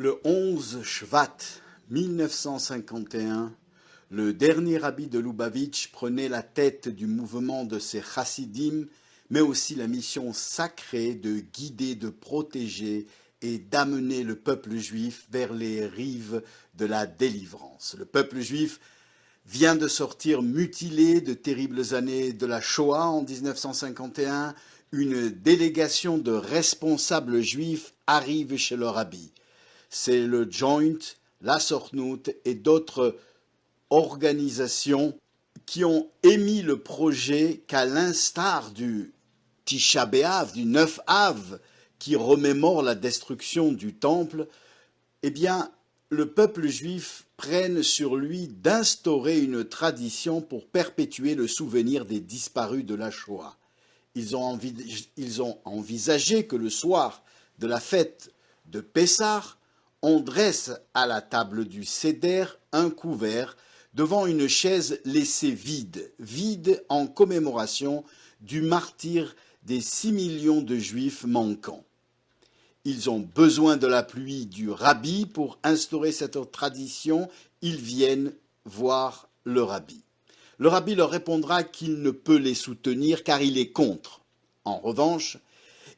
Le 11 Shvat 1951, le dernier rabbi de Lubavitch prenait la tête du mouvement de ses chassidim, mais aussi la mission sacrée de guider, de protéger et d'amener le peuple juif vers les rives de la délivrance. Le peuple juif vient de sortir mutilé de terribles années de la Shoah en 1951. Une délégation de responsables juifs arrive chez le rabbi. C'est le Joint, la Sornout et d'autres organisations qui ont émis le projet qu'à l'instar du Tisha B'Av, du 9 Av, qui remémore la destruction du temple, eh bien, le peuple juif prenne sur lui d'instaurer une tradition pour perpétuer le souvenir des disparus de la Shoah. Ils ont envisagé que le soir de la fête de Pessah, on dresse à la table du Seder un couvert devant une chaise laissée vide en commémoration du martyre des 6 millions de Juifs manquants. Ils ont besoin de l'appui du rabbi pour instaurer cette tradition. Ils viennent voir le rabbi. Le rabbi leur répondra qu'il ne peut les soutenir car il est contre. En revanche,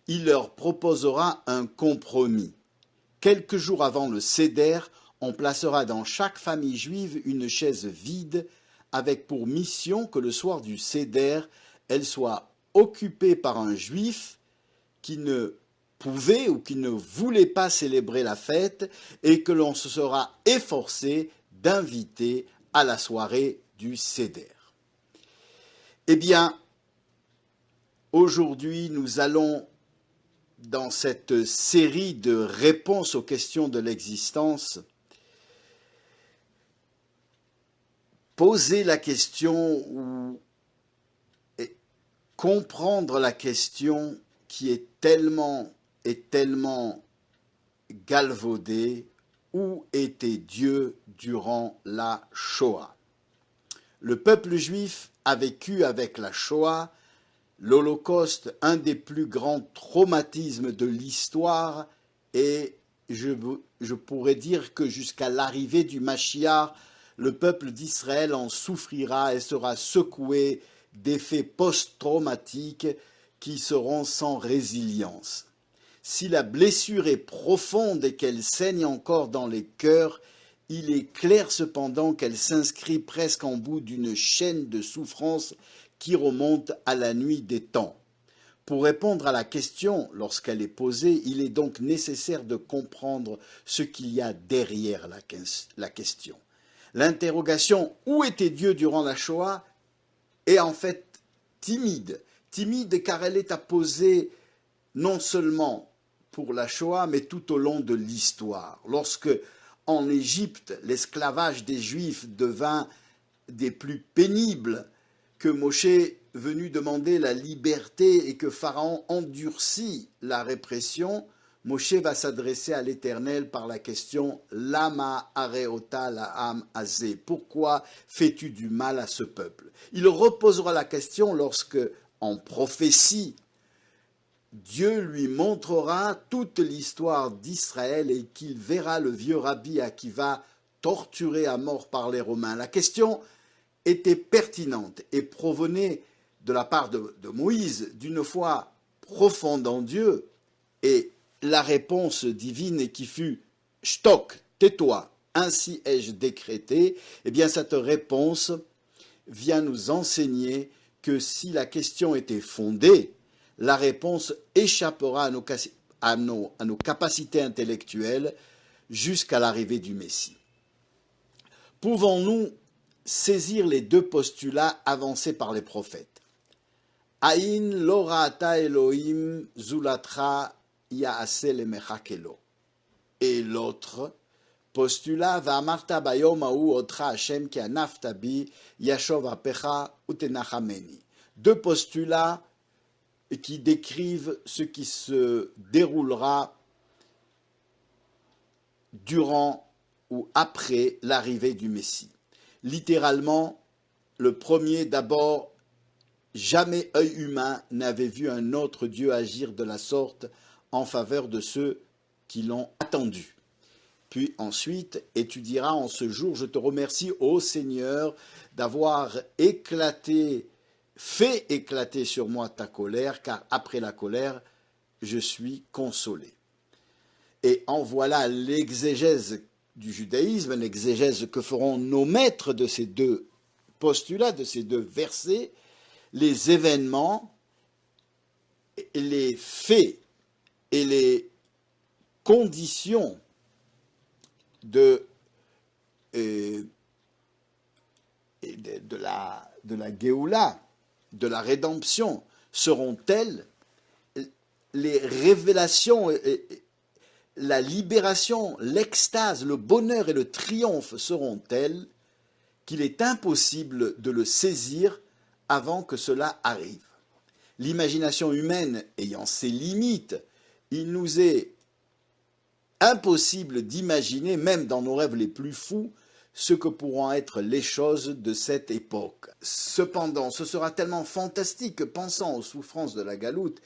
il leur proposera un compromis. Quelques jours avant le Seder, on placera dans chaque famille juive une chaise vide avec pour mission que le soir du Seder, elle soit occupée par un juif qui ne pouvait ou qui ne voulait pas célébrer la fête et que l'on se sera efforcé d'inviter à la soirée du Seder. Eh bien, aujourd'hui, nous allons, dans cette série de réponses aux questions de l'existence, poser la question ou comprendre la question qui est tellement galvaudée: où était Dieu durant la Shoah? Le peuple juif a vécu avec la Shoah, l'Holocauste, un des plus grands traumatismes de l'histoire, et je pourrais dire que jusqu'à l'arrivée du Mashiach, le peuple d'Israël en souffrira et sera secoué d'effets post-traumatiques qui seront sans résilience. Si la blessure est profonde et qu'elle saigne encore dans les cœurs, il est clair cependant qu'elle s'inscrit presque en bout d'une chaîne de souffrance qui remonte à la nuit des temps. Pour répondre à la question, lorsqu'elle est posée, il est donc nécessaire de comprendre ce qu'il y a derrière la question. L'interrogation « Où était Dieu durant la Shoah ?» est en fait timide car elle est à poser non seulement pour la Shoah, mais tout au long de l'histoire. Lorsque, en Égypte, l'esclavage des Juifs devint des plus pénibles, que Moshe venu demander la liberté et que Pharaon endurcit la répression, Moshe va s'adresser à l'Éternel par la question « Lama areota la'am azé » ? Pourquoi fais-tu du mal à ce peuple? Il reposera la question lorsque, en prophétie, Dieu lui montrera toute l'histoire d'Israël et qu'il verra le vieux rabbi Akiva torturé à mort par les Romains. La question était pertinente et provenait de la part de Moïse d'une foi profonde en Dieu, et la réponse divine qui fut « Shtok, tais-toi, ainsi ai-je décrété », eh bien cette réponse vient nous enseigner que si la question était fondée, la réponse échappera à nos capacités intellectuelles jusqu'à l'arrivée du Messie. Pouvons-nous saisir les deux postulats avancés par les prophètes? Aïn lo ra'ata Elohim zulatra ya'ase lemecha kelo. Et l'autre postulat, Va'amarta bayom ha'u otra Hashem ki anafta bi yashov apecha utenachameni. Deux postulats qui décrivent ce qui se déroulera durant ou après l'arrivée du Messie. Littéralement, le premier d'abord, jamais œil humain n'avait vu un autre Dieu agir de la sorte en faveur de ceux qui l'ont attendu. Puis ensuite, et tu diras en ce jour, je te remercie, ô Seigneur, d'avoir fait éclater sur moi ta colère, car après la colère, je suis consolé. Et en voilà l'exégèse du judaïsme, l'exégèse que feront nos maîtres de ces deux postulats, de ces deux versets, les événements, les faits et les conditions de la Géoula, de la rédemption, seront telles, les révélations, la libération, l'extase, le bonheur et le triomphe seront tels qu'il est impossible de le saisir avant que cela arrive. L'imagination humaine ayant ses limites, il nous est impossible d'imaginer, même dans nos rêves les plus fous, ce que pourront être les choses de cette époque. Cependant, ce sera tellement fantastique que, pensant aux souffrances de la galoute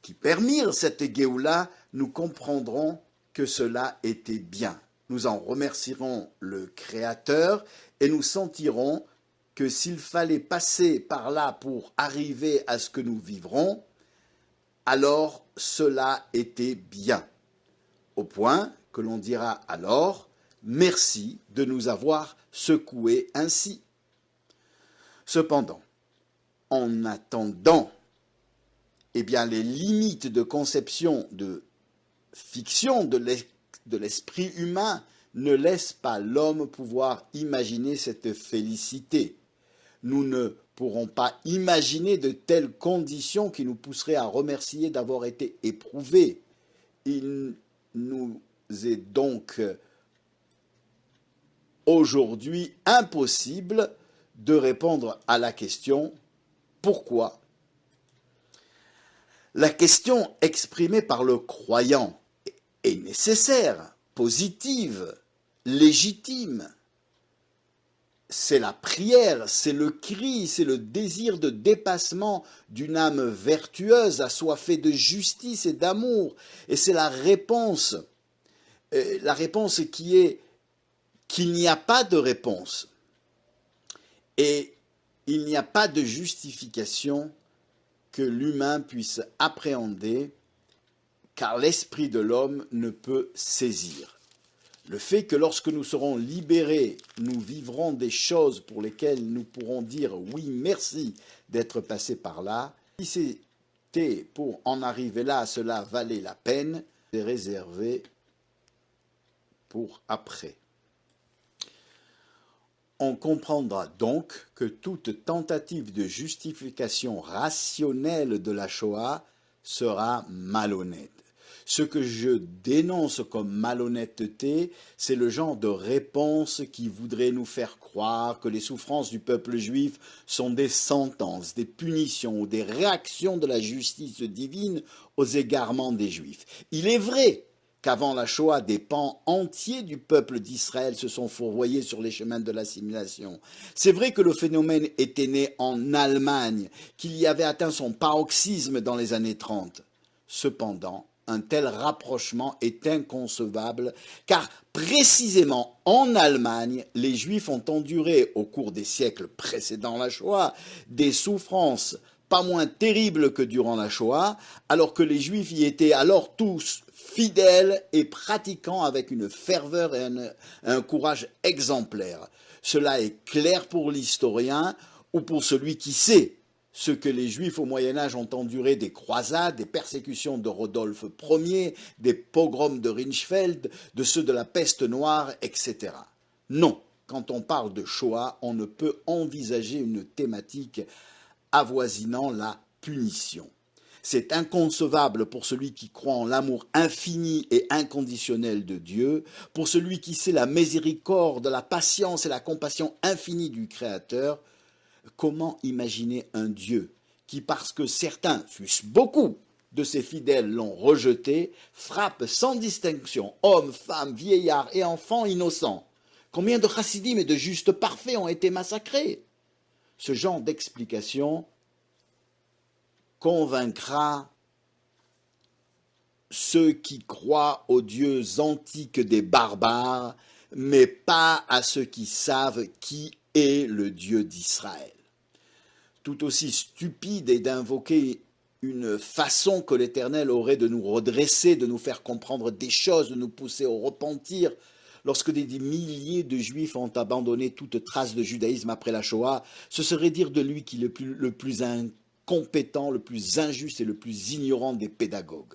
qui permirent cette Géoula, nous comprendrons que cela était bien. Nous en remercierons le Créateur et nous sentirons que s'il fallait passer par là pour arriver à ce que nous vivrons, alors cela était bien. Au point que l'on dira alors « Merci de nous avoir secoués ainsi ». Cependant, en attendant, eh bien, les limites de conception de fiction de l'esprit humain ne laissent pas l'homme pouvoir imaginer cette félicité. Nous ne pourrons pas imaginer de telles conditions qui nous pousseraient à remercier d'avoir été éprouvés. Il nous est donc aujourd'hui impossible de répondre à la question « Pourquoi ?» La question exprimée par le croyant est nécessaire, positive, légitime. C'est la prière, c'est le cri, c'est le désir de dépassement d'une âme vertueuse, assoiffée de justice et d'amour. Et c'est la réponse qui est qu'il n'y a pas de réponse. Et il n'y a pas de justification que l'humain puisse appréhender, car l'esprit de l'homme ne peut saisir. Le fait que lorsque nous serons libérés, nous vivrons des choses pour lesquelles nous pourrons dire oui, merci d'être passé par là. Si c'était pour en arriver là, cela valait la peine, c'est réservé pour après. On comprendra donc que toute tentative de justification rationnelle de la Shoah sera malhonnête. Ce que je dénonce comme malhonnêteté, c'est le genre de réponse qui voudrait nous faire croire que les souffrances du peuple juif sont des sentences, des punitions ou des réactions de la justice divine aux égarements des Juifs. Il est vrai qu'avant la Shoah, des pans entiers du peuple d'Israël se sont fourvoyés sur les chemins de l'assimilation. C'est vrai que le phénomène était né en Allemagne, qu'il y avait atteint son paroxysme dans les années 30. Cependant, un tel rapprochement est inconcevable, car précisément en Allemagne, les Juifs ont enduré au cours des siècles précédant la Shoah des souffrances pas moins terribles que durant la Shoah, alors que les Juifs y étaient alors tous fidèles et pratiquant avec une ferveur et un courage exemplaire. Cela est clair pour l'historien ou pour celui qui sait ce que les Juifs au Moyen-Âge ont enduré des croisades, des persécutions de Rodolphe Ier, des pogroms de Rhinfeld, de ceux de la peste noire, etc. Non, quand on parle de Shoah, on ne peut envisager une thématique avoisinant la punition. C'est inconcevable pour celui qui croit en l'amour infini et inconditionnel de Dieu, pour celui qui sait la miséricorde, la patience et la compassion infinie du Créateur. Comment imaginer un Dieu qui, parce que certains, fussent beaucoup, de ses fidèles l'ont rejeté, frappe sans distinction hommes, femmes, vieillards et enfants innocents? Combien de chassidim et de justes parfaits ont été massacrés? Ce genre d'explication convaincra ceux qui croient aux dieux antiques des barbares, mais pas à ceux qui savent qui est le Dieu d'Israël. Tout aussi stupide est d'invoquer une façon que l'Éternel aurait de nous redresser, de nous faire comprendre des choses, de nous pousser au repentir. Lorsque des milliers de Juifs ont abandonné toute trace de judaïsme après la Shoah, ce serait dire de lui qu'il est le plus incompétent, le plus injuste et le plus ignorant des pédagogues.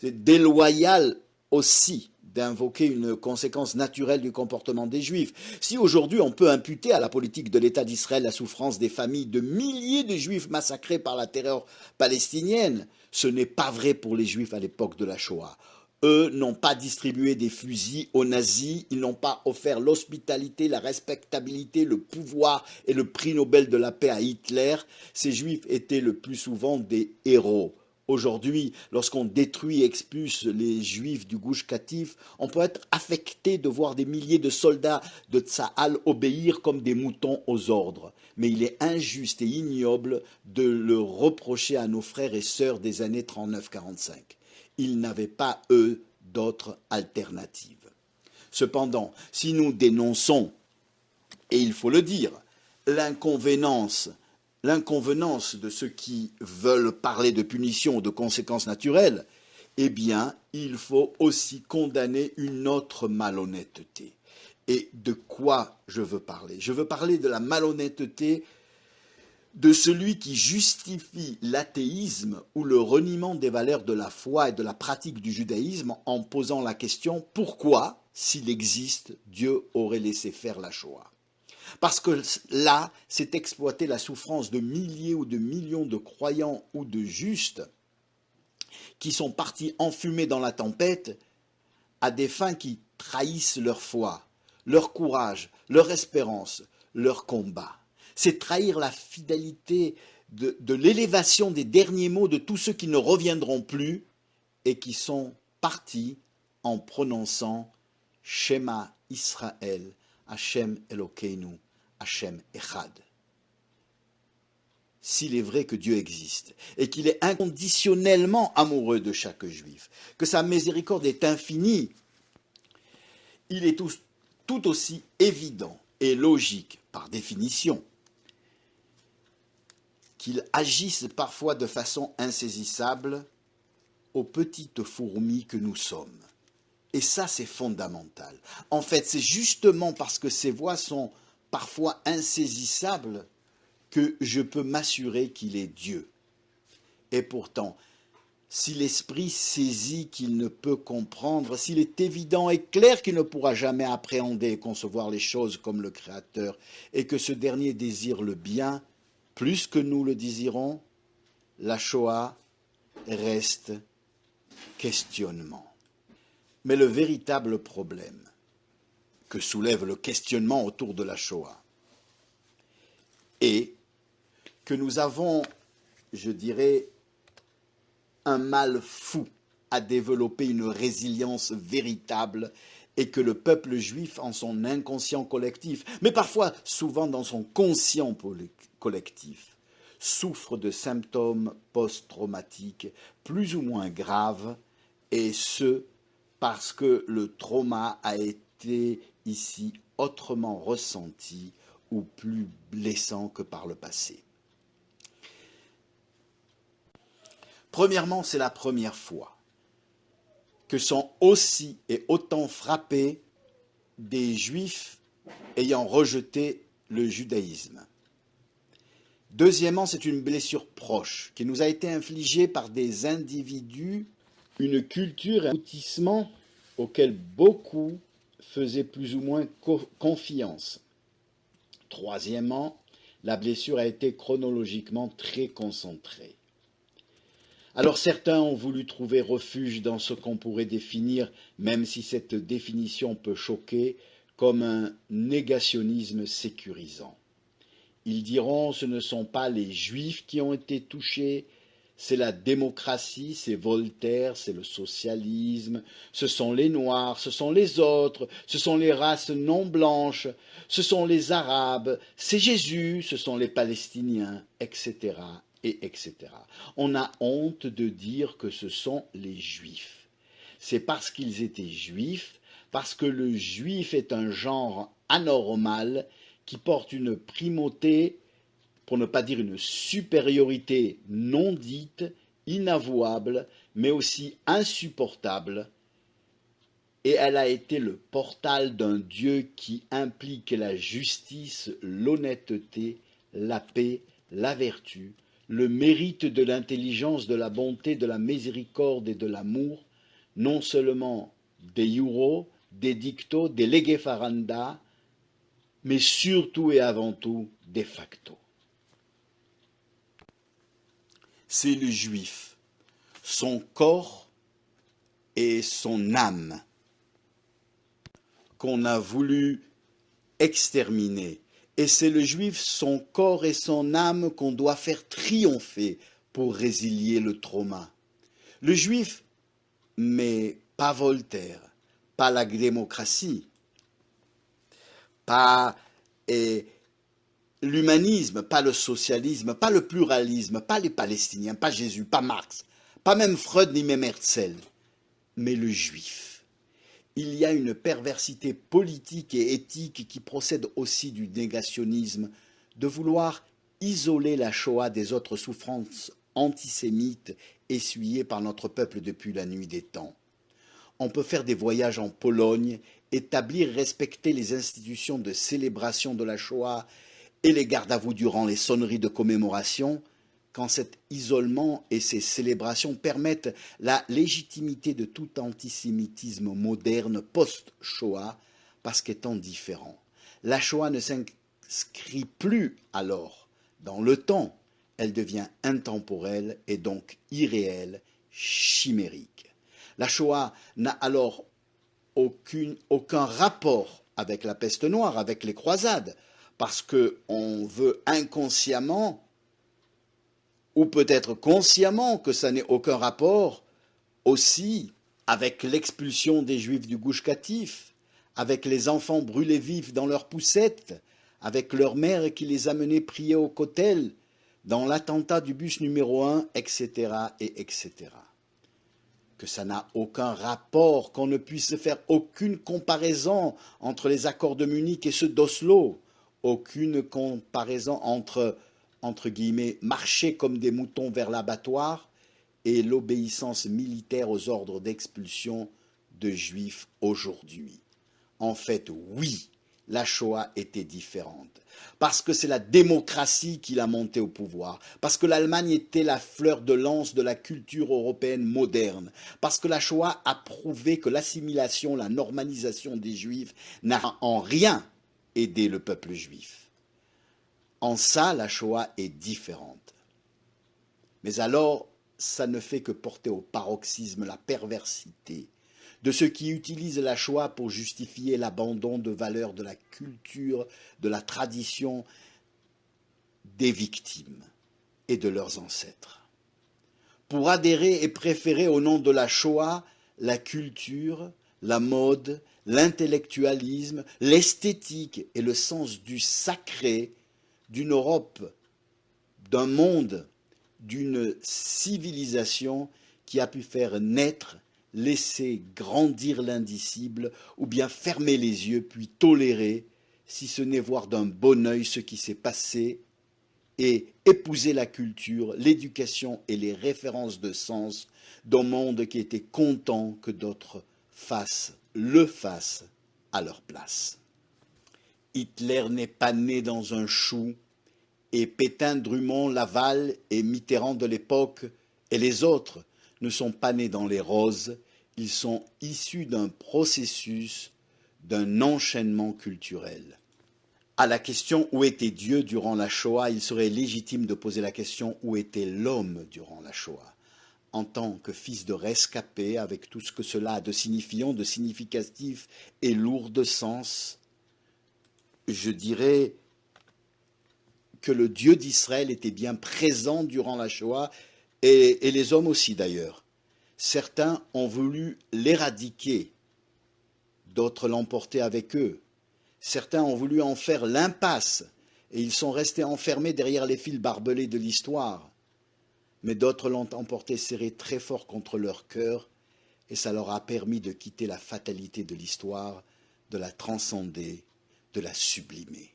C'est déloyal aussi d'invoquer une conséquence naturelle du comportement des Juifs. Si aujourd'hui on peut imputer à la politique de l'État d'Israël la souffrance des familles de milliers de Juifs massacrés par la terreur palestinienne, ce n'est pas vrai pour les Juifs à l'époque de la Shoah. Eux n'ont pas distribué des fusils aux nazis, ils n'ont pas offert l'hospitalité, la respectabilité, le pouvoir et le prix Nobel de la paix à Hitler. Ces Juifs étaient le plus souvent des héros. Aujourd'hui, lorsqu'on détruit et expulse les Juifs du Gush Katif, on peut être affecté de voir des milliers de soldats de Tsahal obéir comme des moutons aux ordres. Mais il est injuste et ignoble de le reprocher à nos frères et sœurs des années 39-45. Ils n'avaient pas, eux, d'autres alternatives. Cependant, si nous dénonçons, et il faut le dire, l'inconvenance de ceux qui veulent parler de punition ou de conséquences naturelles, eh bien, il faut aussi condamner une autre malhonnêteté. Et de quoi je veux parler? Je veux parler de la malhonnêteté de celui qui justifie l'athéisme ou le reniement des valeurs de la foi et de la pratique du judaïsme en posant la question pourquoi, s'il existe, Dieu aurait laissé faire la Shoah. Parce que là, c'est exploiter la souffrance de milliers ou de millions de croyants ou de justes qui sont partis enfumés dans la tempête à des fins qui trahissent leur foi, leur courage, leur espérance, leur combat. C'est trahir la fidélité de l'élévation des derniers mots de tous ceux qui ne reviendront plus et qui sont partis en prononçant Shema Israël, Hashem Elokeinu, Hashem Echad. S'il est vrai que Dieu existe et qu'il est inconditionnellement amoureux de chaque juif, que sa miséricorde est infinie, il est tout aussi évident et logique, par définition, qu'il agisse parfois de façon insaisissable aux petites fourmis que nous sommes. Et ça, c'est fondamental. En fait, c'est justement parce que ces voies sont parfois insaisissables que je peux m'assurer qu'il est Dieu. Et pourtant, si l'esprit saisit qu'il ne peut comprendre, s'il est évident et clair qu'il ne pourra jamais appréhender et concevoir les choses comme le Créateur, et que ce dernier désire le bien plus que nous le désirons, la Shoah reste questionnement. Mais le véritable problème que soulève le questionnement autour de la Shoah est que nous avons, je dirais, un mal fou à développer une résilience véritable et que le peuple juif, en son inconscient collectif, mais parfois souvent dans son conscient collectif, souffre de symptômes post-traumatiques plus ou moins graves, et ce, parce que le trauma a été ici autrement ressenti ou plus blessant que par le passé. Premièrement, c'est la première fois que sont aussi et autant frappés des Juifs ayant rejeté le judaïsme. Deuxièmement, c'est une blessure proche qui nous a été infligée par des individus, une culture et un aboutissement auquel beaucoup faisaient plus ou moins confiance. Troisièmement, la blessure a été chronologiquement très concentrée. Alors certains ont voulu trouver refuge dans ce qu'on pourrait définir, même si cette définition peut choquer, comme un négationnisme sécurisant. Ils diront ce ne sont pas les Juifs qui ont été touchés, c'est la démocratie, c'est Voltaire, c'est le socialisme, ce sont les Noirs, ce sont les autres, ce sont les races non blanches, ce sont les Arabes, c'est Jésus, ce sont les Palestiniens, etc., et etc. On a honte de dire que ce sont les Juifs. C'est parce qu'ils étaient Juifs, parce que le Juif est un genre anormal qui porte une primauté, pour ne pas dire une supériorité non dite, inavouable, mais aussi insupportable, et elle a été le portal d'un Dieu qui implique la justice, l'honnêteté, la paix, la vertu, le mérite de l'intelligence, de la bonté, de la miséricorde et de l'amour, non seulement des iuro, des dicto, des lege ferenda, mais surtout et avant tout de facto. C'est le juif, son corps et son âme qu'on a voulu exterminer. Et c'est le juif, son corps et son âme qu'on doit faire triompher pour résilier le trauma. Le juif, mais pas Voltaire, pas la démocratie, pas l'humanisme, pas le socialisme, pas le pluralisme, pas les Palestiniens, pas Jésus, pas Marx, pas même Freud ni même Herzl, mais le juif. Il y a une perversité politique et éthique qui procède aussi du négationnisme, de vouloir isoler la Shoah des autres souffrances antisémites essuyées par notre peuple depuis la nuit des temps. On peut faire des voyages en Pologne, établir et respecter les institutions de célébration de la Shoah et les gardes à vous durant les sonneries de commémoration, quand cet isolement et ces célébrations permettent la légitimité de tout antisémitisme moderne post-Shoah, parce qu'étant différent. La Shoah ne s'inscrit plus alors dans le temps, elle devient intemporelle et donc irréelle, chimérique. La Shoah n'a alors aucun rapport avec la peste noire, avec les croisades, parce qu'on veut inconsciemment ou peut-être consciemment que ça n'ait aucun rapport aussi avec l'expulsion des Juifs du Gush Katif, avec les enfants brûlés vifs dans leurs poussettes, avec leur mère qui les amenait prier au Kotel, dans l'attentat du bus numéro 1, etc., et etc. Que ça n'a aucun rapport, qu'on ne puisse faire aucune comparaison entre les accords de Munich et ceux d'Oslo, aucune comparaison entre guillemets, marcher comme des moutons vers l'abattoir et l'obéissance militaire aux ordres d'expulsion de Juifs aujourd'hui. En fait, oui, la Shoah était différente. Parce que c'est la démocratie qui l'a montée au pouvoir. Parce que l'Allemagne était la fleur de lance de la culture européenne moderne. Parce que la Shoah a prouvé que l'assimilation, la normalisation des Juifs n'a en rien aidé le peuple juif. En ça, la Shoah est différente. Mais alors, ça ne fait que porter au paroxysme la perversité de ceux qui utilisent la Shoah pour justifier l'abandon de valeurs de la culture, de la tradition des victimes et de leurs ancêtres. Pour adhérer et préférer au nom de la Shoah la culture, la mode, l'intellectualisme, l'esthétique et le sens du sacré d'une Europe, d'un monde, d'une civilisation qui a pu faire naître, laisser grandir l'indicible, ou bien fermer les yeux puis tolérer, si ce n'est voir d'un bon œil ce qui s'est passé, et épouser la culture, l'éducation et les références de sens d'un monde qui était content que d'autres le fassent à leur place. Hitler n'est pas né dans un chou, et Pétain, Drummond, Laval et Mitterrand de l'époque et les autres ne sont pas nés dans les roses, ils sont issus d'un processus, d'un enchaînement culturel. À la question où était Dieu durant la Shoah, il serait légitime de poser la question où était l'homme durant la Shoah. En tant que fils de rescapé, avec tout ce que cela a de signifiant, de significatif et lourd de sens, je dirais que le Dieu d'Israël était bien présent durant la Shoah, et les hommes aussi d'ailleurs. Certains ont voulu l'éradiquer, d'autres l'emporter avec eux. Certains ont voulu en faire l'impasse, et ils sont restés enfermés derrière les fils barbelés de l'histoire. mais d'autres l'ont emporté serré très fort contre leur cœur, et ça leur a permis de quitter la fatalité de l'histoire, de la transcender, de la sublimer.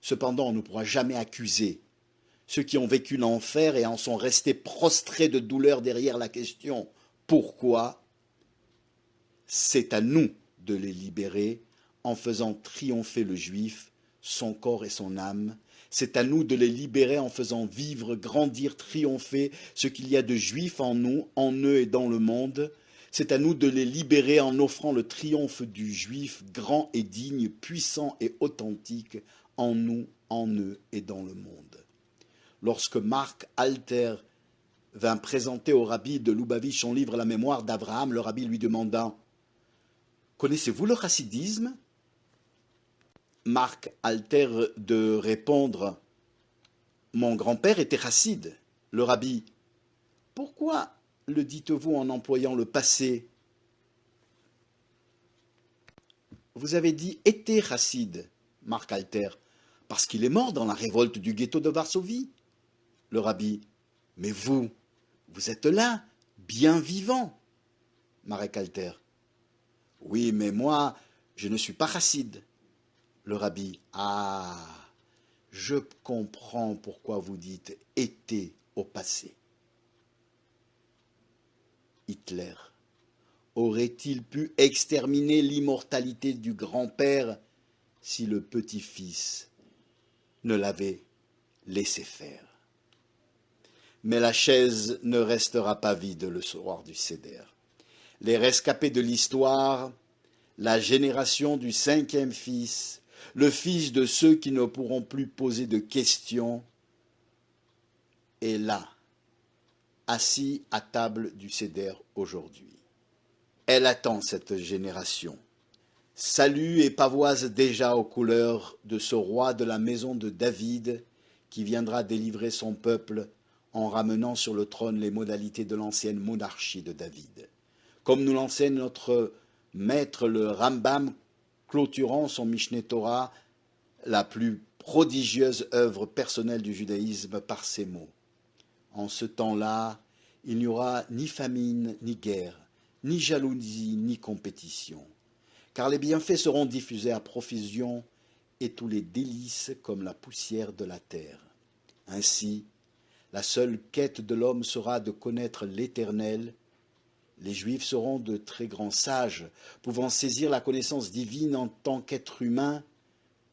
Cependant, on ne pourra jamais accuser ceux qui ont vécu l'enfer et en sont restés prostrés de douleur derrière la question « Pourquoi ?» C'est à nous de les libérer en faisant triompher le juif, son corps et son âme. C'est à nous de les libérer en faisant vivre, grandir, triompher ce qu'il y a de juif en nous, en eux et dans le monde. C'est à nous de les libérer en offrant le triomphe du juif grand et digne, puissant et authentique en nous, en eux et dans le monde. Lorsque Marc Alter vint présenter au rabbi de Lubavitch son livre La mémoire d'Abraham, le rabbi lui demanda « Connaissez-vous le chassidisme ?» Marc Alter de répondre « Mon grand-père était chasside. » Le rabbi « Pourquoi le dites-vous en employant le passé ? Vous avez dit « était chasside », Marc Alter, parce qu'il est mort dans la révolte du ghetto de Varsovie. Le rabbi « Mais vous êtes là, bien vivant. » Marc Alter « Oui, mais moi, je ne suis pas chasside. » Le rabbi « Ah, je comprends pourquoi vous dites « était » au passé. Hitler aurait-il pu exterminer l'immortalité du grand-père si le petit-fils ne l'avait laissé faire? Mais la chaise ne restera pas vide le soir du Seder. Les rescapés de l'histoire, la génération du 5e fils, le fils de ceux qui ne pourront plus poser de questions, est là, assis à table du Seder aujourd'hui. Elle attend cette génération, salue et pavoise déjà aux couleurs de ce roi de la maison de David qui viendra délivrer son peuple en ramenant sur le trône les modalités de l'ancienne monarchie de David. Comme nous l'enseigne notre maître le Rambam, clôturant son Mishneh Torah, la plus prodigieuse œuvre personnelle du judaïsme par ces mots. En ce temps-là, il n'y aura ni famine, ni guerre, ni jalousie, ni compétition, car les bienfaits seront diffusés à profusion et tous les délices comme la poussière de la terre. Ainsi, la seule quête de l'homme sera de connaître l'Éternel. Les Juifs seront de très grands sages, pouvant saisir la connaissance divine en tant qu'être humain,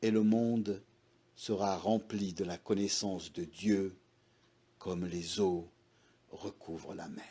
et le monde sera rempli de la connaissance de Dieu, comme les eaux recouvrent la mer.